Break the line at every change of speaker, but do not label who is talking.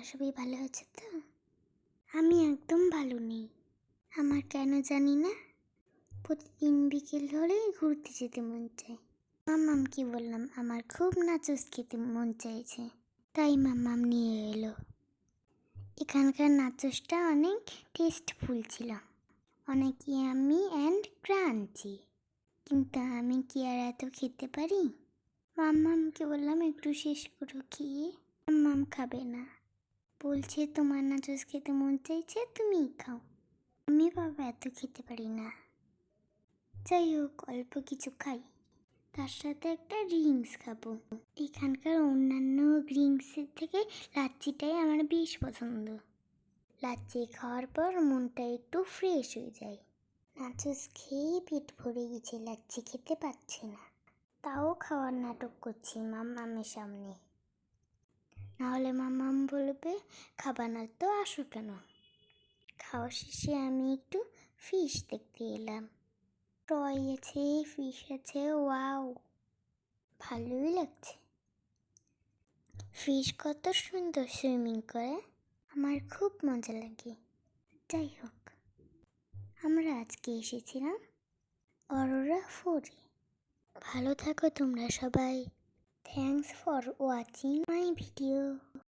সবাই ভালো আছে তো? আমি একদম ভালো নেই। আমার কেন জানি না প্রতিদিন বিকেল হলেই ঘুরতে যেতে মন চায়। মাম্মামকে বললাম আমার খুব নাচোস খেতে মন চাইছে, তাই মাম্মাম নিয়ে এলো। এখানকার নাচোসটা অনেক টেস্টফুল ছিল, অনেক ইয়ামি অ্যান্ড ক্রাঞ্চি। কিন্তু আমি কি আর এত খেতে পারি? মাম্মামকে বললাম একটু শেষ করো খেয়ে। মাম্মাম খাবে না, বলছে তোমার নাচোস খেতে মন চাইছে তুমিই খাও। আমি বাবা এত খেতে পারি না। যাই হোক, অল্প কিছু খাই, তার সাথে একটা ড্রিঙ্কস খাবো। এখানকার অন্যান্য ড্রিঙ্কসের থেকে লাচ্ছিটাই আমার বেশ পছন্দ। লাচ্ছি খাওয়ার পর মনটা একটু ফ্রেশ হয়ে যায়। নাচোস খেয়েই পেট ভরে গেছে, লাচ্ছি খেতে পাচ্ছি না, তাও খাওয়ার নাটক করছি মাম্মামের সামনে। নাহলে মাম্মাম বলবে খাবা না তো আসো কেন। খাওয়া শেষে আমি একটু ফিশ দেখতে এলাম। টয় আছে, ফিশ আছে, ওয়াও ভালোই লাগছে। ফিশ কত সুন্দর সুইমিং করে, আমার খুব মজা লাগে। যাই হোক, আমরা আজকে এসেছিলাম অরোরা ফোরে। ভালো থাকো তোমরা সবাই। Thanks for watching my video.